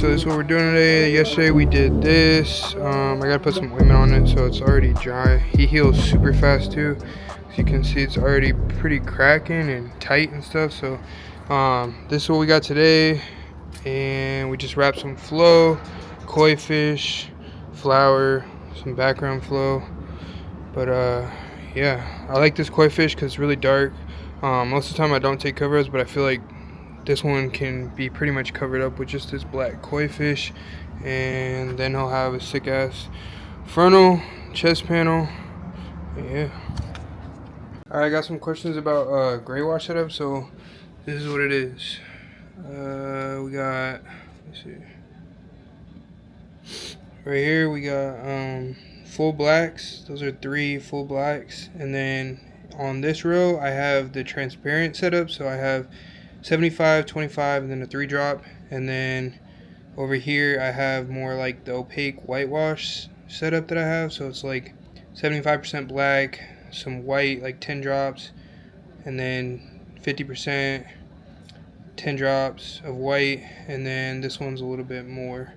So this is what we're doing today. Yesterday we did this. I gotta put some ointment on it so it's already dry. He heals super fast too. As you can see, it's already pretty cracking and tight and stuff. So this is what we got today, and we just wrapped some flow, koi fish, flour, some background flow. But yeah, I like this koi fish because it's really dark. Most of the time I don't take cover-ups, but I feel like this one can be pretty much covered up with just this black koi fish, and then he'll have a sick ass frontal, chest panel. Yeah. Alright, I got some questions about gray wash setup. So this is what it is. We got, let's see, right here we got full blacks. Those are 3 full blacks, and then on this row I have the transparent setup. So I have 75, 25, and then a 3 drop. And then over here I have more like the opaque whitewash setup that I have. So it's like 75% black, some white, like 10 drops, and then 50%, 10 drops of white, and then this one's a little bit more.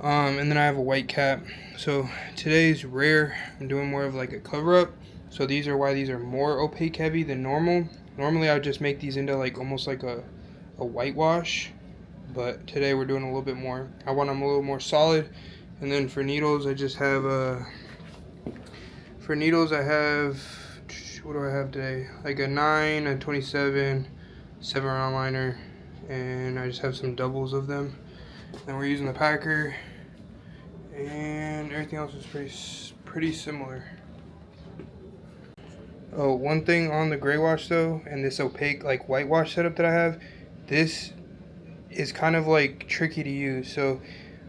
And then I have a white cap. So today's rare. I'm doing more of like a cover up. So these are why these are more opaque heavy than normal. Normally I would just make these into like almost like a whitewash, but today we're doing a little bit more. I want them a little more solid. And then for needles, I just have for needles I have, what do I have today? Like a 9, a 27, 7 round liner, and I just have some doubles of them. Then we're using the packer, and everything else is pretty similar. Oh, one thing on the gray wash though, and this opaque like whitewash setup that I have, this is kind of like tricky to use. So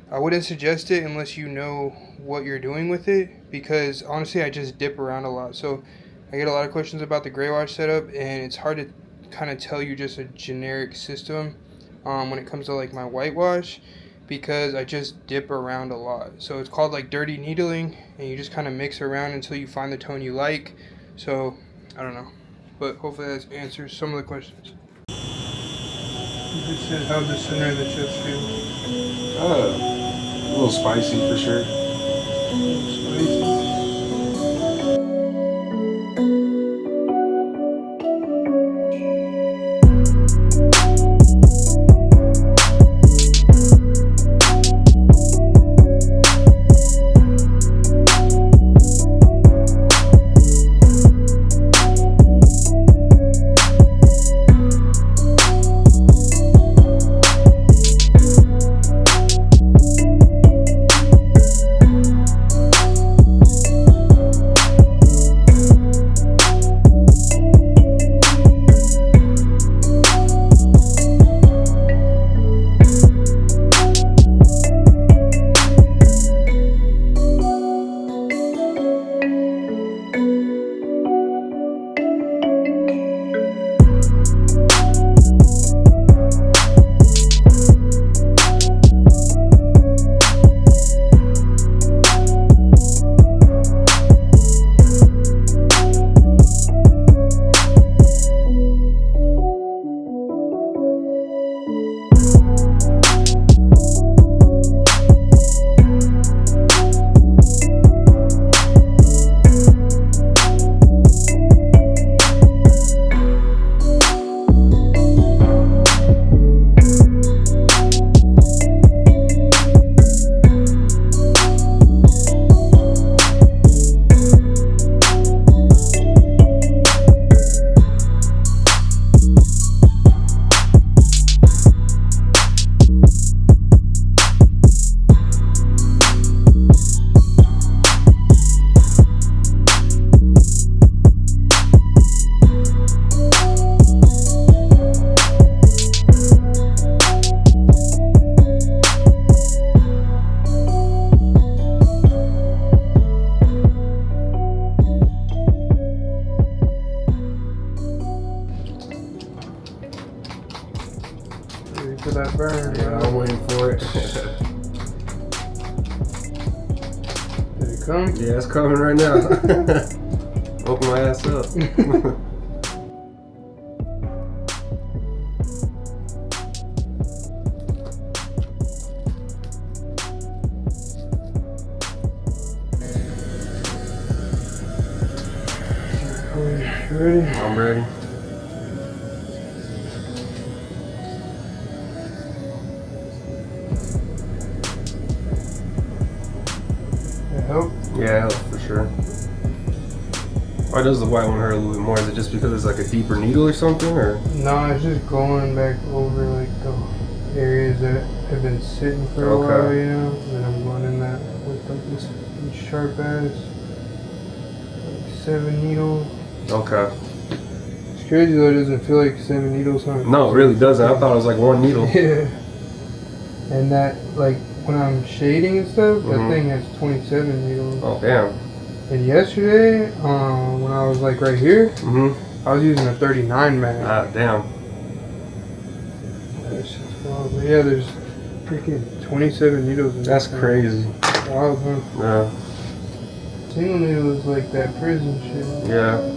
I wouldn't suggest it unless you know what you're doing with it, because honestly I just dip around a lot. So I get a lot of questions about the gray wash setup, and it's hard to kind of tell you just a generic system when it comes to like my whitewash, because I just dip around a lot. So it's called like dirty needling, and you just kind of mix around until you find the tone you like. So I don't know, but hopefully that answers some of the questions. You just said, how's the center of the chest feel? A little spicy for sure. Spicy. that burn. Yeah, I'm waiting for it. Did it come? Yeah, it's coming right now. Open my ass up. You ready? I'm ready. It helped? Yeah, it helps for sure. Why does the white one hurt a little bit more? Is it just because it's like a deeper needle or something, or? No, it's just going back over like the areas that have been sitting for a while, you know. And then I'm going in that with like this sharp ass like 7 needle. Okay. It's crazy though, it doesn't feel like 7 needles, huh? No, it really doesn't. I thought it was like one needle. Yeah. And that, like, when I'm shading and stuff, that thing has 27 needles. Oh, damn. And yesterday, when I was like right here, I was using a 39 mag. Ah, damn. That's just wild. But yeah, there's freaking 27 needles in That's this crazy. thing. Wild, huh? Yeah. Single needle is like that prison shit. Yeah.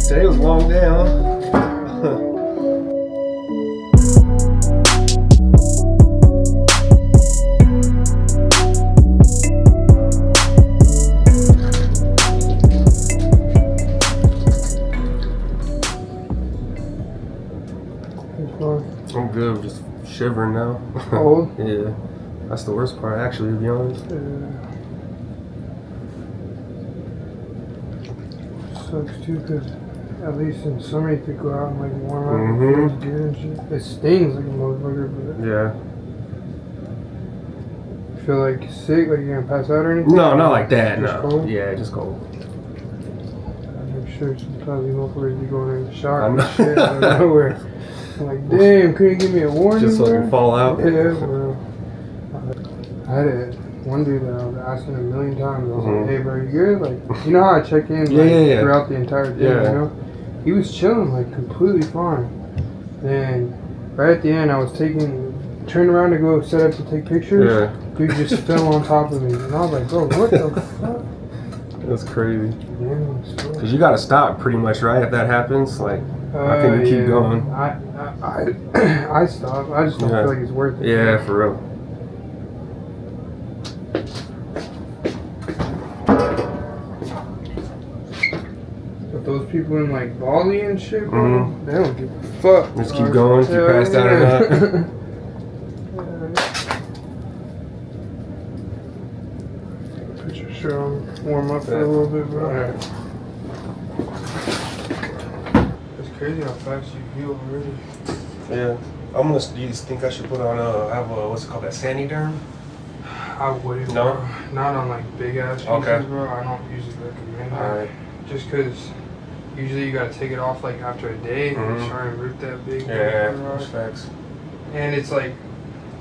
Today was a long day, huh? I'm good, I'm just shivering now. Cold? Yeah. That's the worst part, actually, to be honest. Sucks too, because at least in summer you could go out and like warm up and feel good and shit. It stings like a motherfucker, but Yeah. you feel like sick, like you're gonna pass out or anything? No, not like that, Just no. cold? Yeah, just cold. I'm sure sometimes you motherfuckers be going in the shower I and know. shit out of nowhere. I'm like, damn, couldn't you give me a warning? Just so I bro? can fall out. Yeah, bro. I had one dude that I was asking a million times. I was like, hey, bro, you good? Like, you know how I check in like, throughout the entire day, you know? He was chilling, like, completely fine. Then, right at the end, I was turned around to go set up to take pictures. Yeah. Dude just fell on top of me. And I was like, bro, what the fuck? That's crazy. Damn, Because you gotta stop pretty much, right? If that happens, like, how can you keep going? I stop. I just don't feel like it's worth it. Yeah, for real. But those people in like Bali and shit, bro, they don't give a fuck. Just keep going, if you passed out or not. Put your shirt on, warm up for a little bit, bro. It's crazy how fast you heal already. Yeah. Do you think I should put on what's it called, that sandy derm? I wouldn't, No? bro. Not on like big ass pieces, bro. I don't usually recommend that. Alright. Just because usually you gotta take it off like after a day and try and rip that big. Yeah, those facts. And it's like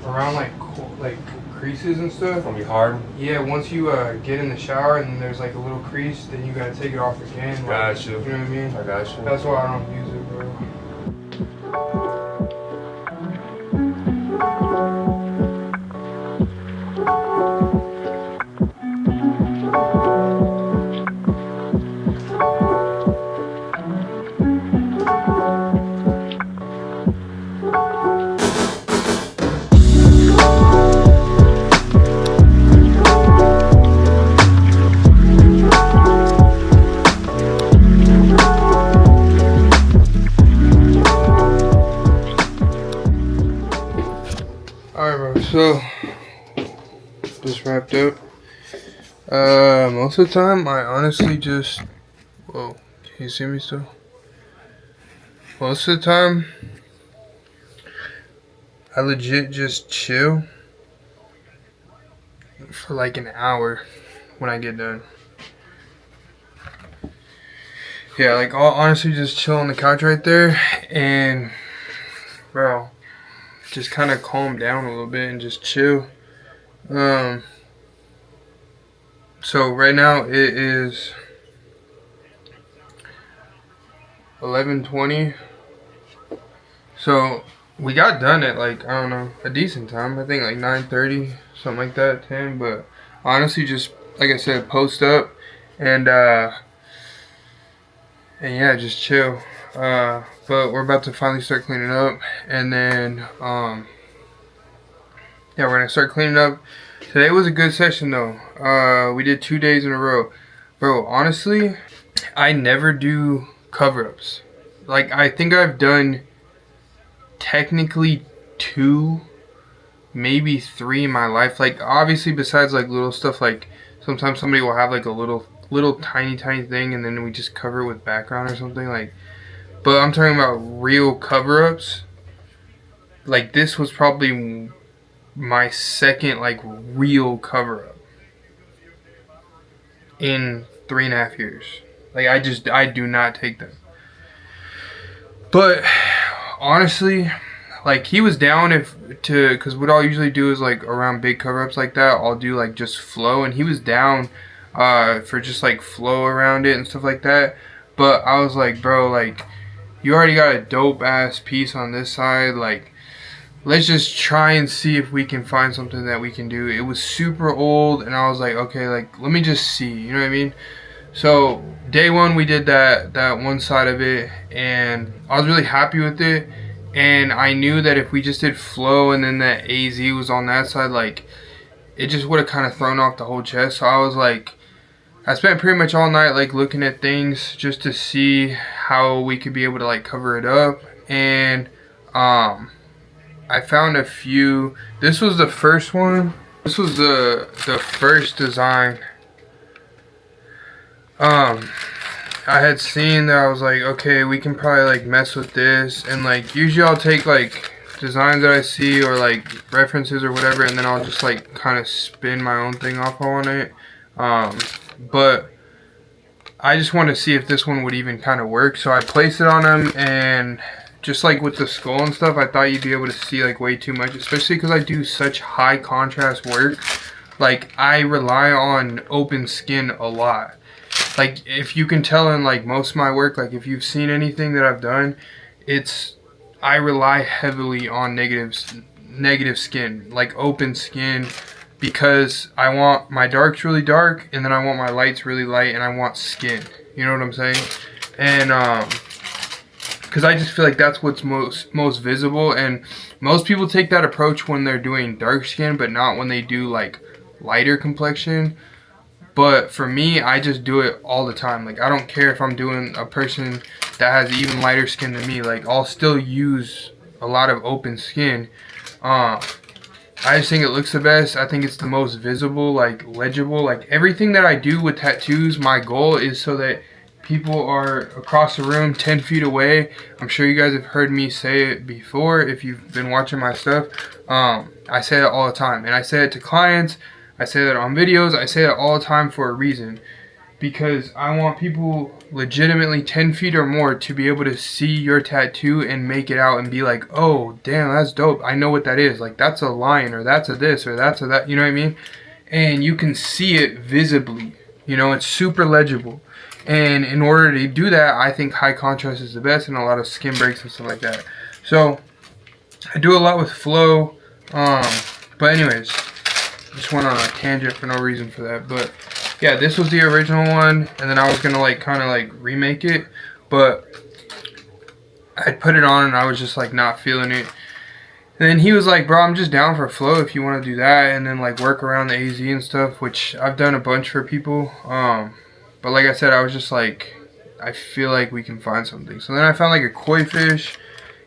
around like creases and stuff. It's gonna be hard. Yeah, once you get in the shower and there's like a little crease, then you gotta take it off again. Like, Got you. You know what I mean? I got you. That's why I don't use it, bro. So just wrapped up. Most of the time I honestly just, whoa, can you see me still? Most of the time I legit just chill for like an hour when I get done. Yeah, like I'll honestly just chill on the couch right there and bro, just kind of calm down a little bit and just chill. So right now it is 11:20. So we got done at like, I don't know, a decent time. I think like 9:30, something like that, 10. But honestly, just like I said, post up and yeah, just chill. But we're about to finally start cleaning up, and then yeah, we're gonna start cleaning up. Today was a good session though. We did 2 days in a row, bro. Honestly, I never do cover-ups. Like I think I've done technically 2, maybe 3 in my life. Like obviously besides like little stuff, like sometimes somebody will have like a little tiny thing and then we just cover it with background or something, like, but I'm talking about real cover-ups. Like this was probably my second like real cover-up in 3.5 years. Like I do not take them. But honestly, like he was down because what I'll usually do is like around big cover-ups like that, I'll do like just flow, and he was down for just like flow around it and stuff like that. But I was like, bro, like you already got a dope ass piece on this side, like let's just try and see if we can find something that we can do. It was super old, and I was like, okay, like let me just see, you know what I mean? So day 1 we did that one side of it, and I was really happy with it. And I knew that if we just did flow and then that AZ was on that side, like it just would have kind of thrown off the whole chest. So I was like, I spent pretty much all night like looking at things just to see how we could be able to like cover it up. And I found a few. This was the first one. This was the first design. I had seen that. I was like, okay, we can probably like mess with this, and like usually I'll take like designs that I see or like references or whatever, and then I'll just like kind of spin my own thing off on it. But I just want to see if this one would even kind of work, so I placed it on them, and just like with the skull and stuff, I thought you'd be able to see like way too much, especially because I do such high contrast work. Like I rely on open skin a lot. Like if you can tell in like most of my work, like if you've seen anything that I've done, I rely heavily on negative skin, like open skin, because I want my darks really dark, and then I want my lights really light, and I want skin. You know what I'm saying? And because I just feel like that's what's most visible, and most people take that approach when they're doing dark skin, but not when they do like lighter complexion. But for me, I just do it all the time. Like I don't care if I'm doing a person that has even lighter skin than me. Like I'll still use a lot of open skin. I just think it looks the best. I think it's the most visible, like legible. Like everything that I do with tattoos, my goal is so that people are across the room 10 feet away. I'm sure you guys have heard me say it before if you've been watching my stuff. I say it all the time, and I say it to clients. I say that on videos. I say it all the time for a reason, because I want people legitimately 10 feet or more to be able to see your tattoo and make it out and be like, oh damn, that's dope, I know what that is, like that's a lion, or that's a this, or that's a that, you know what I mean? And you can see it visibly, you know, it's super legible. And in order to do that, I think high contrast is the best, and a lot of skin breaks and stuff like that. So I do a lot with flow. But anyways, just went on a tangent for no reason for that. But yeah, this was the original one, and then I was gonna like kind of like remake it, but I put it on and I was just like not feeling it. And then he was like, bro, I'm just down for flow if you want to do that, and then like work around the AZ and stuff, which I've done a bunch for people. But like I said, I was just like, I feel like we can find something. So then I found like a koi fish,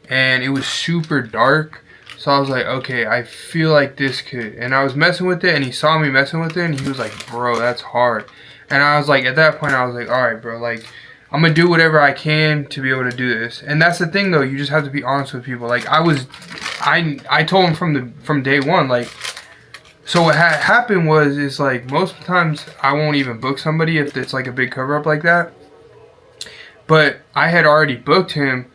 and it was super dark. So I was like, okay, I feel like this could. And I was messing with it, and he saw me messing with it, and he was like, bro, that's hard. And I was like, at that point, I was like, all right, bro, like, I'm gonna do whatever I can to be able to do this. And that's the thing, though. You just have to be honest with people. Like, I told him from day one, like, so what happened was, is like, most times I won't even book somebody if it's like a big cover up like that. But I had already booked him,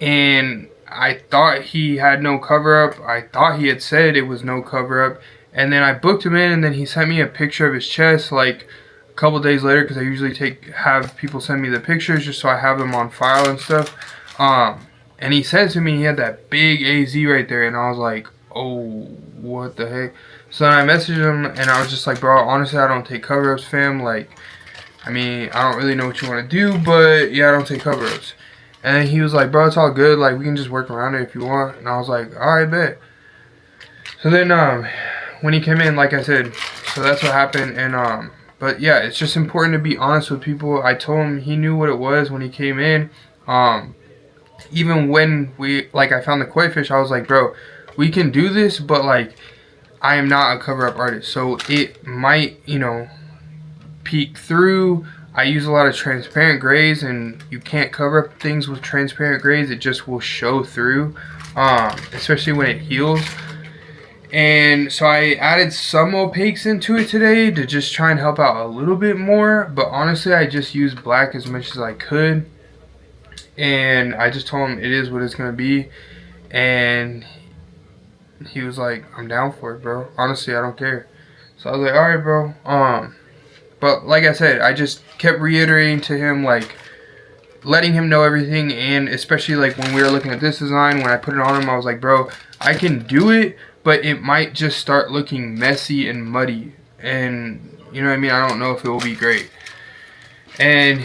and I thought he had no cover up. I thought he had said it was no cover up. And then I booked him in, and then he sent me a picture of his chest like a couple days later, because I usually have people send me the pictures just so I have them on file and stuff. And he said to me he had that big AZ right there, and I was like, oh, what the heck? So then I messaged him, and I was just like, bro, honestly, I don't take cover ups, fam. Like, I mean, I don't really know what you want to do, but yeah, I don't take cover ups. And then he was like, bro, it's all good. Like, we can just work around it if you want. And I was like, all right, bet. So then, when he came in, like I said, so that's what happened. And, but yeah, it's just important to be honest with people. I told him he knew what it was when he came in. Even when I found the koi fish, I was like, bro, we can do this, but like, I am not a cover up artist. So it might, you know, peek through. I use a lot of transparent grays, and you can't cover up things with transparent grays. It just will show through, especially when it heals. And so I added some opaques into it today to just try and help out a little bit more. But honestly, I just used black as much as I could. And I just told him it is what it's going to be. And he was like, I'm down for it, bro. Honestly, I don't care. So I was like, alright, bro. But like I said, I just kept reiterating to him, like, letting him know everything. And especially like when we were looking at this design, when I put it on him, I was like, bro, I can do it, but it might just start looking messy and muddy. And you know what I mean? I don't know if it will be great. And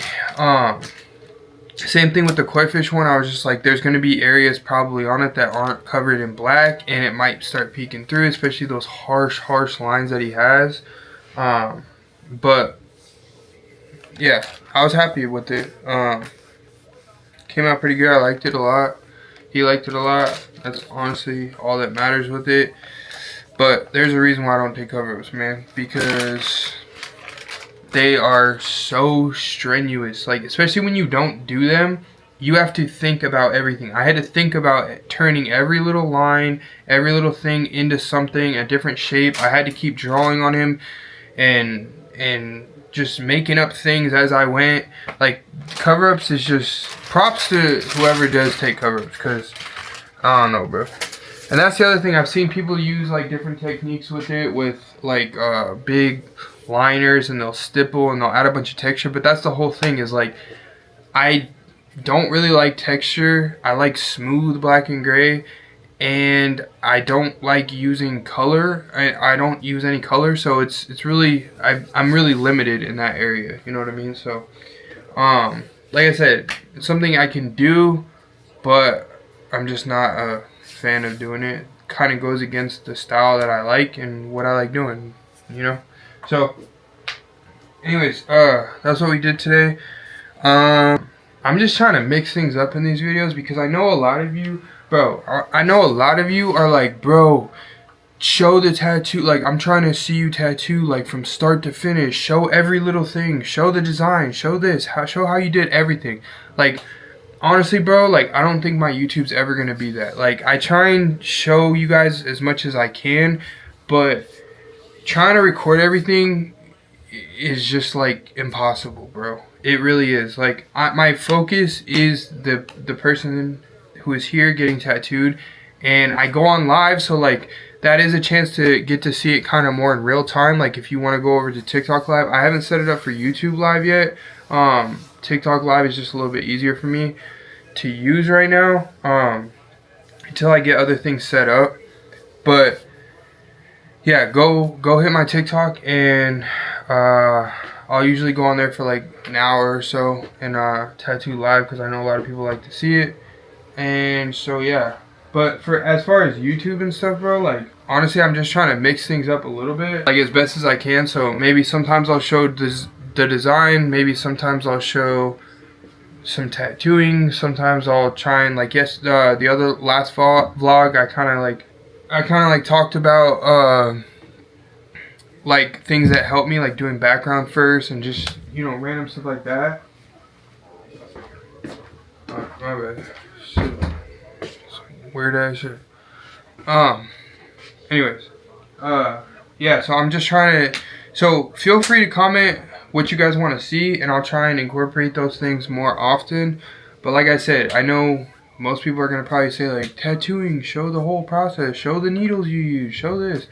same thing with the koi fish one. I was just like, there's going to be areas probably on it that aren't covered in black, and it might start peeking through, especially those harsh lines that he has. But yeah, I was happy with it. Came out pretty good. I liked it a lot. He liked it a lot. That's honestly all that matters with it. But there's a reason why I don't take cover-ups, man. Because they are so strenuous. Like, especially when you don't do them, you have to think about everything. I had to think about turning every little line, every little thing into something, a different shape. I had to keep drawing on him and just making up things as I went. Like, cover-ups is just props to whoever does take cover-ups, because I don't know, bro. And that's the other thing. I've seen people use like different techniques with it, with like big liners, and they'll stipple and they'll add a bunch of texture. But that's the whole thing, is like, I don't really like texture. I like smooth black and gray. And I don't like using color. I don't use any color, so it's really, I'm really limited in that area. You know what I mean? So, like I said, it's something I can do, but I'm just not a fan of doing it. Kind of goes against the style that I like and what I like doing. You know? So, anyways, that's what we did today. I'm just trying to mix things up in these videos, because I know a lot of you. Bro, I know a lot of you are like, bro, show the tattoo. Like, I'm trying to see you tattoo, like, from start to finish. Show every little thing. Show the design. Show this. Show how you did everything. Like, honestly, bro, like, I don't think my YouTube's ever going to be that. Like, I try and show you guys as much as I can, but trying to record everything is just, like, impossible, bro. It really is. Like, my focus is the person who is here getting tattooed, and I go on live, so like, that is a chance to get to see it kind of more in real time. Like, if you want to go over to TikTok live, I haven't set it up for YouTube live yet. TikTok live is just a little bit easier for me to use right now, until I get other things set up. But yeah, go hit my TikTok, and I'll usually go on there for like an hour or so and tattoo live, because I know a lot of people like to see it. And so yeah, but for as far as YouTube and stuff, bro, like, honestly, I'm just trying to mix things up a little bit, like, as best as I can. So maybe sometimes I'll show the design, maybe sometimes I'll show some tattooing, sometimes I'll try and, like, the other last vlog, I kind of like I kind of like talked about like things that help me, like doing background first and just, you know, random stuff like that. My bad. Shit. Weird ass shit. Anyways, yeah. So I'm just trying to. So feel free to comment what you guys want to see, and I'll try and incorporate those things more often. But like I said, I know most people are gonna probably say like tattooing, show the whole process, show the needles you use, show this.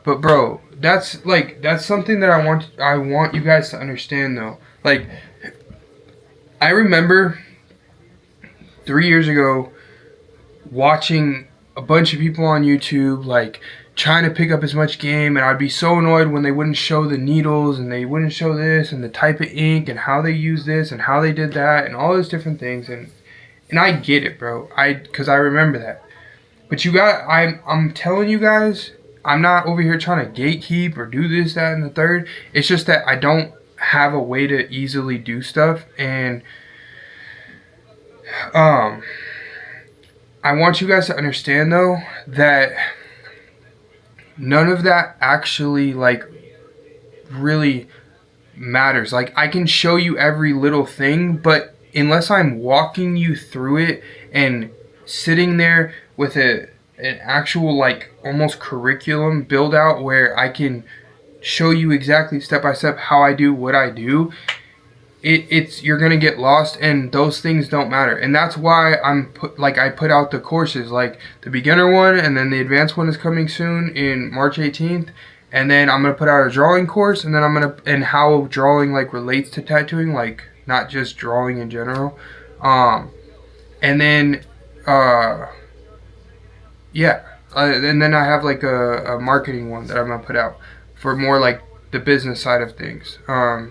But bro, that's something that I want you guys to understand though. Like, I remember 3 years ago watching a bunch of people on YouTube like trying to pick up as much game, and I'd be so annoyed when they wouldn't show the needles and they wouldn't show this and the type of ink and how they use this and how they did that and all those different things. And I get it, bro. Because I remember that. But I'm telling you guys, I'm not over here trying to gatekeep or do this, that, and the third. It's just that I don't have a way to easily do stuff. And I want you guys to understand though that none of that actually like really matters. Like, I can show you every little thing, but unless I'm walking you through it and sitting there with an actual like almost curriculum build out where I can show you exactly step by step how I do what I do, it's you're gonna get lost, and those things don't matter. And that's why I put out the courses, like the beginner one, and then the advanced one is coming soon in March 18th. And then I'm gonna put out a drawing course, and then and how drawing like relates to tattooing, like not just drawing in general. And then yeah, and then I have like a marketing one that I'm gonna put out for more like the business side of things,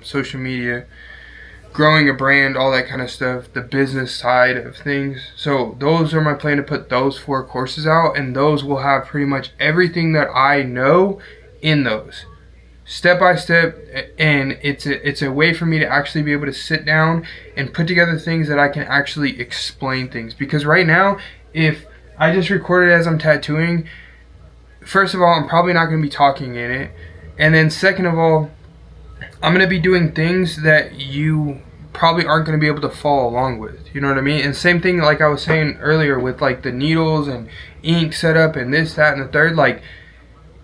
social media, growing a brand, all that kind of stuff, the business side of things. So those are my plan, to put those 4 courses out, and those will have pretty much everything that I know in those, step by step. And it's a way for me to actually be able to sit down and put together things that I can actually explain things. Because right now, if I just record it as I'm tattooing, first of all, I'm probably not going to be talking in it, and then second of all, I'm going to be doing things that you probably aren't going to be able to follow along with. You know what I mean? And same thing like I was saying earlier with like the needles and ink setup and this, that, and the third. Like,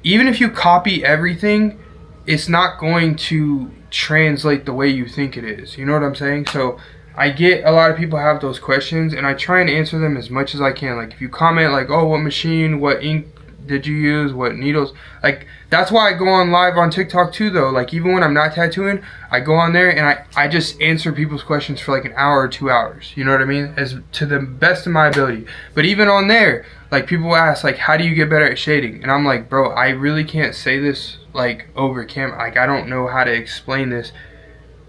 even if you copy everything, it's not going to translate the way you think it is. You know what I'm saying? So I get a lot of people have those questions, and I try and answer them as much as I can. Like, if you comment like, oh, what machine, what ink did you use, what needles, like, that's why I go on live on TikTok too though. Like, even when I'm not tattooing, I go on there and I just answer people's questions for like an hour or 2 hours, you know what I mean, as to the best of my ability. But even on there, like, people ask like, how do you get better at shading? And I'm like, bro, I really can't say this like over camera. Like, I don't know how to explain this,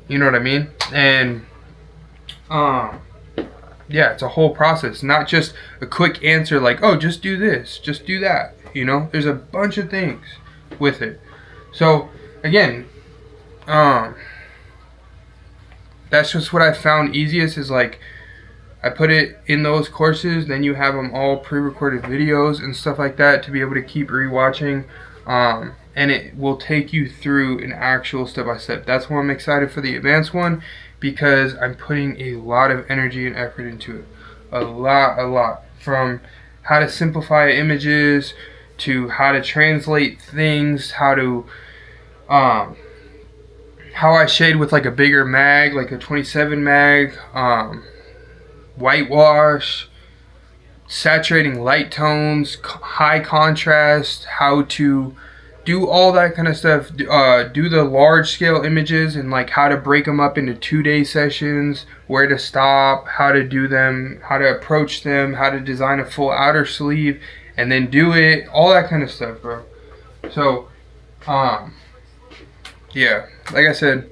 you know what I mean? And yeah, it's a whole process, not just a quick answer like, oh, just do this, just do that. You know, there's a bunch of things with it. So again, that's just what I found easiest, is like, I put it in those courses, then you have them all pre-recorded videos and stuff like that to be able to keep rewatching, and it will take you through an actual step-by-step. That's why I'm excited for the advanced one, because I'm putting a lot of energy and effort into it. A lot. From how to simplify images, to how to translate things, how I shade with like a bigger mag, like a 27 mag, whitewash, saturating light tones, high contrast, how to do all that kind of stuff, do the large scale images, and like how to break them up into 2-day sessions, where to stop, how to do them, how to approach them, how to design a full outer sleeve and then do it, all that kind of stuff, bro. So yeah, like I said,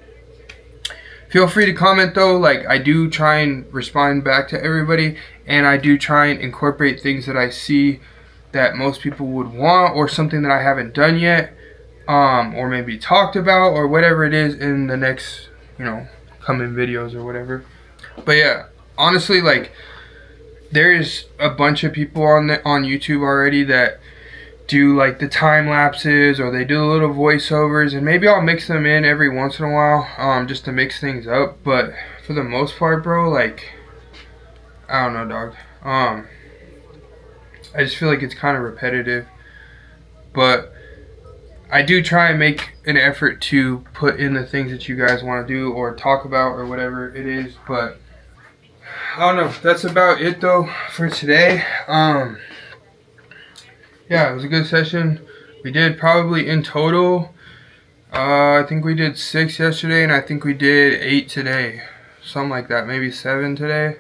feel free to comment though. Like, I do try and respond back to everybody, and I do try and incorporate things that I see that most people would want, or something that I haven't done yet, or maybe talked about, or whatever it is in the next, you know, coming videos or whatever. But yeah, honestly, like, there's a bunch of people on YouTube already that do like the time lapses, or they do the little voiceovers, and maybe I'll mix them in every once in a while, just to mix things up. But for the most part, bro, like, I don't know, dog. I just feel like it's kind of repetitive, but I do try and make an effort to put in the things that you guys want to do or talk about or whatever it is. But I don't know. That's about it though for today. Yeah, it was a good session. We did probably in total, I think we did 6 yesterday, and I think we did 8 today. Something like that. Maybe 7 today.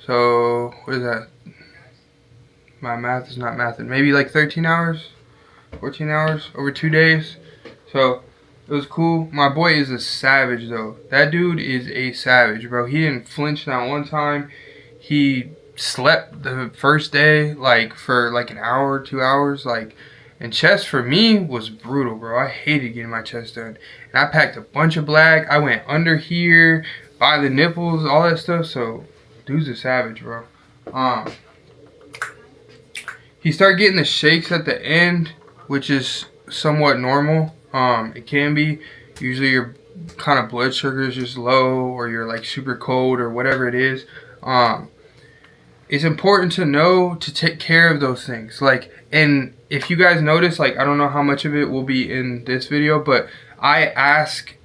So, what is that? My math is not mathing. Maybe like 13 hours? 14 hours? Over 2 days? So, it was cool. My boy is a savage, though. That dude is a savage, bro. He didn't flinch not one time. He slept the first day, like, for like an hour, 2 hours, like, and chest for me was brutal, bro. I hated getting my chest done. And I packed a bunch of black. I went under here, by the nipples, all that stuff. So, dude's a savage, bro. He started getting the shakes at the end, which is somewhat normal. It can be. Usually your kind of blood sugar is just low, or you're like super cold, or whatever it is. It's important to know to take care of those things. Like, and if you guys notice, like, I don't know how much of it will be in this video, but I ask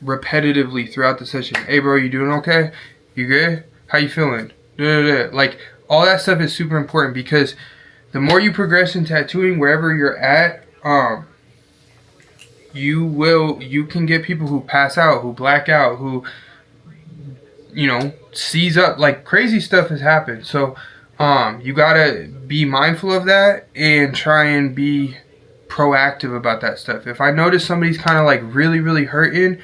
repetitively throughout the session, hey bro, you doing okay? You good? How you feeling? Like, all that stuff is super important, because the more you progress in tattooing, wherever you're at, you can get people who pass out, who black out, who, you know, seize up. Like, crazy stuff has happened. So you gotta be mindful of that and try and be proactive about that stuff. If I notice somebody's kind of like really hurting,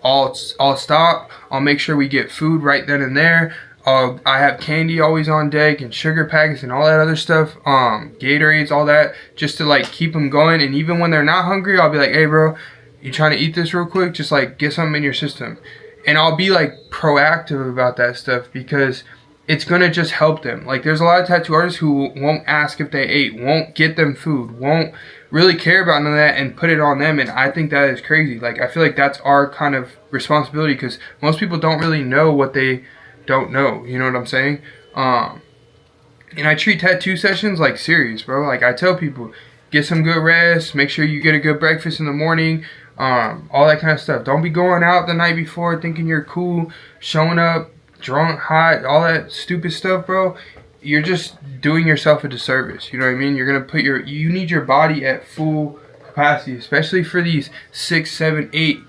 I'll stop. I'll make sure we get food right then and there. I have candy always on deck, and sugar packets and all that other stuff, Gatorades, all that, just to like keep them going. And even when they're not hungry, I'll be like, hey bro, you trying to eat this real quick? Just like get something in your system. And I'll be like proactive about that stuff, because it's gonna just help them. Like, there's a lot of tattoo artists who won't ask if they ate, won't get them food, won't really care about none of that, and put it on them. And I think that is crazy. Like, I feel like that's our kind of responsibility, because most people don't really know what they don't know. You know what I'm saying? And I treat tattoo sessions like serious, bro. Like, I tell people, get some good rest, make sure you get a good breakfast in the morning, all that kind of stuff. Don't be going out the night before thinking you're cool, showing up drunk, hot, all that stupid stuff, bro. You're just doing yourself a disservice. You know what I mean? You're gonna put you need your body at full capacity, especially for these 6, 7, 8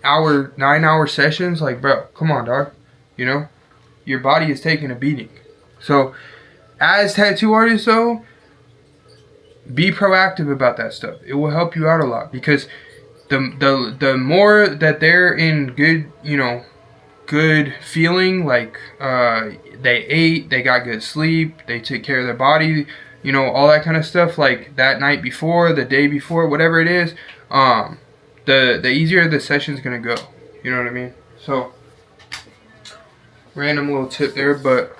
hour, 9-hour sessions. Like, bro, come on, dog. You know, your body is taking a beating. So, as tattoo artists, though, be proactive about that stuff. It will help you out a lot, because the more that they're in good, you know, good feeling, like they ate, they got good sleep, they took care of their body, you know, all that kind of stuff, like that night before, the day before, whatever it is, the easier the session's gonna go. You know what I mean? So, random little tip there, but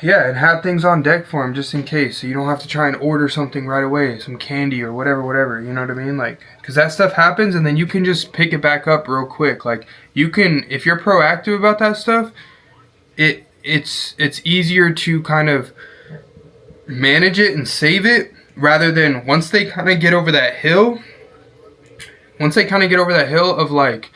yeah, and have things on deck for them just in case, so you don't have to try and order something right away, some candy or whatever, you know what I mean? Like, because that stuff happens, and then you can just pick it back up real quick. Like, you can, if you're proactive about that stuff, it's easier to kind of manage it and save it, rather than once they kind of get over that hill of like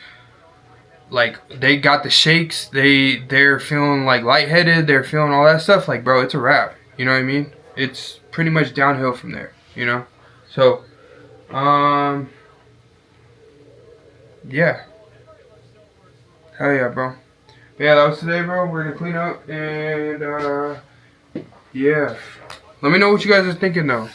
they got the shakes, they're feeling like lightheaded, they're feeling all that stuff, like, bro, it's a wrap. You know what I mean? It's pretty much downhill from there, you know? So, yeah. Hell yeah, bro. But yeah, that was today, bro. We're gonna clean up, and, yeah. Let me know what you guys are thinking, though.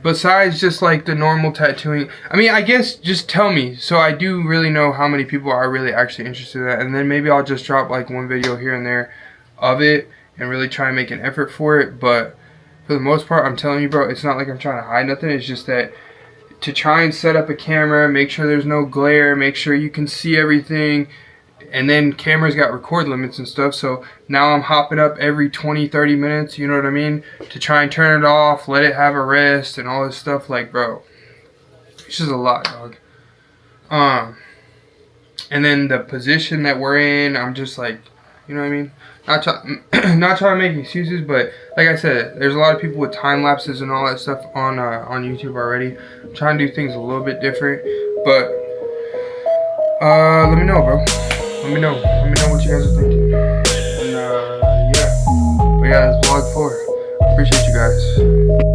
Besides just like the normal tattooing, I mean, I guess just tell me, so I do really know how many people are really actually interested in that, and then maybe I'll just drop like one video here and there of it and really try and make an effort for it. But for the most part, I'm telling you, bro, it's not like I'm trying to hide nothing. It's just that to try and set up a camera, make sure there's no glare, make sure you can see everything, And then cameras got record limits and stuff, so now I'm hopping up every 20-30 minutes, you know what I mean, to try and turn it off, let it have a rest and all this stuff. Like, bro, it's just a lot, dog. And then the position that we're in, I'm just like, you know what I mean, not trying to make excuses, but like I said, there's a lot of people with time lapses and all that stuff on YouTube already. I'm trying to do things a little bit different, but let me know, bro. Let me know what you guys are thinking. And yeah. But yeah, that's vlog 4. Appreciate you guys.